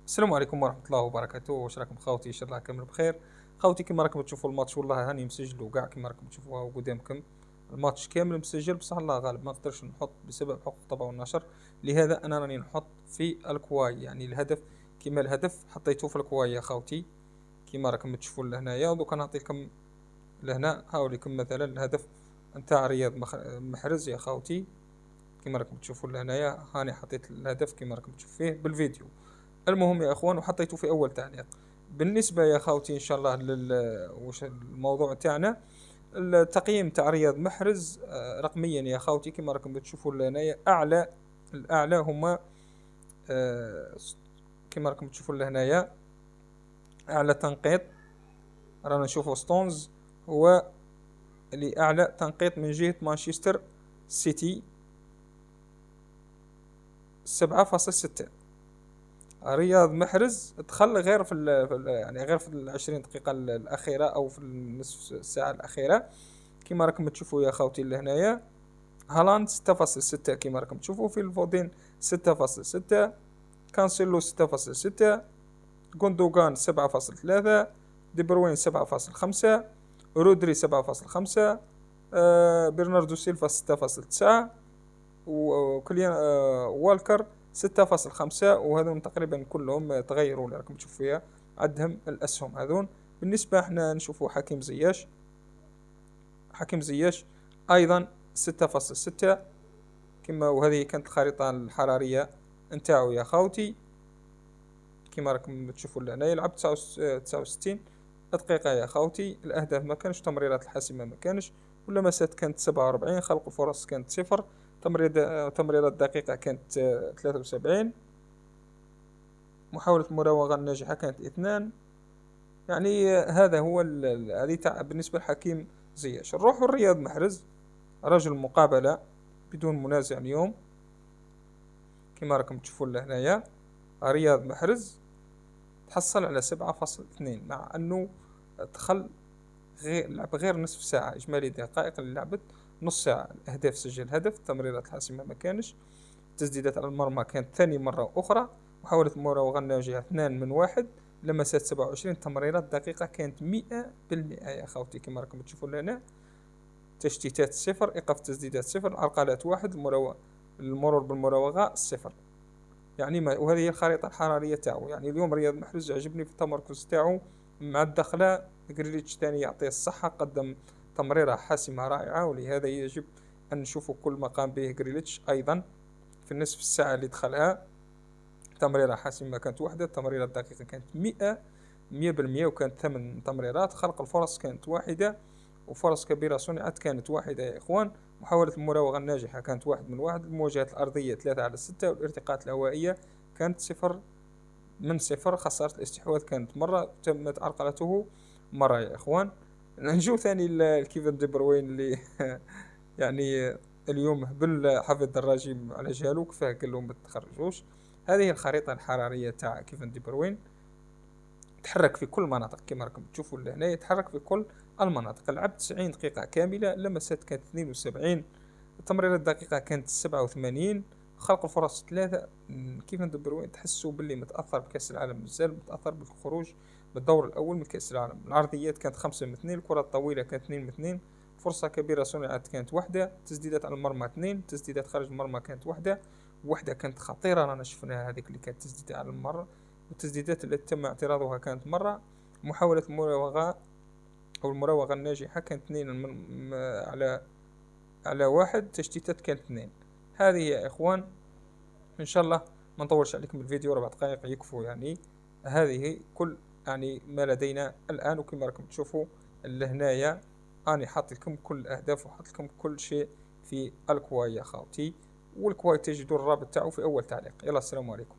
السلام عليكم ورحمة الله وبركاته. واش راكم خاوتي؟ ان شاء الله كامل بخير. خاوتي كيما راكم تشوفوا الماتش والله هاني مسجل وكاع كيما راكم تشوفوها قدامكم. الماتش كامل مسجل بصح الله غالب ما نقدرش نحط بسبب حقوق الطبع والنشر. لهذا انا راني نحط في الكواي، يعني الهدف كيما الهدف حطيته في الكواي يا خاوتي. كيما راكم تشوفوا لهنايا دوكا نعطيكم لهنا هاوليكم مثلا الهدف نتاع رياض محرز يا خاوتي. كيما راكم تشوفوا لهنايا هاني حطيت الهدف كيما راكم تشوفوا فيه بالفيديو. المهم يا اخوان وحطيته في اول تعليق. بالنسبه يا خاوتي ان شاء الله وش الموضوع تاعنا؟ التقييم تاع رياض محرز رقميا يا خاوتي كما راكم تشوفوا لهنايا الاعلى هما آه، كما راكم تشوفوا لهنايا اعلى تنقيط رانا نشوفوا ستونز هو اللي اعلى تنقيط من جهه مانشستر سيتي 7.6. رياض محرز دخل غير يعني غير في العشرين دقيقة الأخيرة أو في النصف ساعة الأخيرة. كما راكم تشوفوا يا خوتي لهنايا هالاند 6.6 كما راكم تشوفوا في الفودين 6.6، كانسيلو 6.6، غوندوغان 7.3، دي بروين 7.5، رودري 7.5، برناردو سيلفا 6.9، وكليان والكر 6.5. وهذون تقريبا كلهم تغيروا اللي راكم تشوفوا فيها عندهم الأسهم هذون. بالنسبة احنا نشوفوا حكيم زياش أيضا 6.6 كما. وهذه كانت الخريطة الحرارية نتاعو يا خاوتي. كما راكم تشوفوا لهنا يلعب 69 دقيقة يا خاوتي. الأهداف ما كانش، تمريرات الحاسمة ما كانش، واللمسات كانت 47، خلق الفرص كانت 0، تمريرات دقيقة كانت 73، محاولة المراوغة الناجحة كانت 2. يعني هذا هو هذه بالنسبة لحكيم زياش. نروح الرياض محرز رجل مقابلة بدون منازع اليوم كما راكم تشوفون لهنايا. رياض محرز تحصل على 7.2 مع أنه دخل لعب غير نصف ساعة. إجمالي دقائق اللي لعبت نص ساعة. الأهداف سجل هدف، تمريرات الحاسمة ما كانش، تسديدات على المرمى كانت ثاني مرة أخرى، محاولة المراوغة الناجحة 2 من 1، لمسات 27، تمريرات دقيقة كانت 100% يا خوتي كما راكم تشوفون هنا. تشتيتات 0، إيقاف تسديدات 0، عرقلات 1، المرور بالمراوغة 0. يعني ما وهذه هي الخريطة الحرارية تاعو. يعني اليوم رياض محرز عجبني في التمركز تاعو مع الدخلة. جريليتش تاني يعطيه الصحة، قدم تمريرة حاسمة رائعة، ولهذا يجب أن نشوف كل ما قام به جريليتش. أيضا في النصف الساعة اللي دخلها تمريرة حاسمة كانت واحدة، تمريرة دقيقة كانت 100%، وكانت 8 تمريرات، خلق الفرص كانت واحدة، وفرص كبيرة صنعت كانت واحدة يا إخوان. محاولة المراوغة الناجحة كانت 1 من 1، المواجهات الأرضية 3/6، والارتقاءات الهوائية كانت 0 من 0. خسارة الاستحواذ كانت مرة، تمت عرقلته مرة يا إخوان. نجو ثاني لكيفن دي بروين اللي يعني اليوم هبل حفظ دراجي على جالو كيفاه قال لهم ما تخرجوش. هذه الخريطة الحرارية تاع كيفن دي بروين. تحرك في كل المناطق كما راكم تشوفوا لهنا، يتحرك في كل المناطق. لعب 90 دقيقة كاملة، لمسات كانت 72، التمريرات الدقيقة كانت 87، خلق الفرص 3. كيفن دي بروين تحسوا باللي متأثر بكأس العالم، مازال متأثر بالخروج بالدور الأول من كأس العالم. العرضيات كانت 5 من 2، الكرة الطويلة كانت 2 من 2، فرصة كبيرة صنعت كانت 1، تسديدات على المرمى 2، تسديدات خارج المرمى كانت 1 كانت خطيرة رانا شفناها، هذيك اللي كانت تسديدة على المرمى. والتسديدات التي تم اعتراضها كانت مرة. محاولة المراوغة أو المراوغة الناجحة كانت 2 على 1، تشتيتات كانت 2. هذه يا إخوان إن شاء الله ما نطولش عليكم الفيديو، 4 دقائق يكفوا يعني. هذه كل يعني ما لدينا الآن. وكما راكم تشوفوا لهنايا أنا حاط لكم كل الأهداف وحاط لكم كل شيء في الكواي يا خاوتي. والكواي تجدوا الرابط تاعو في أول تعليق. يلا السلام عليكم.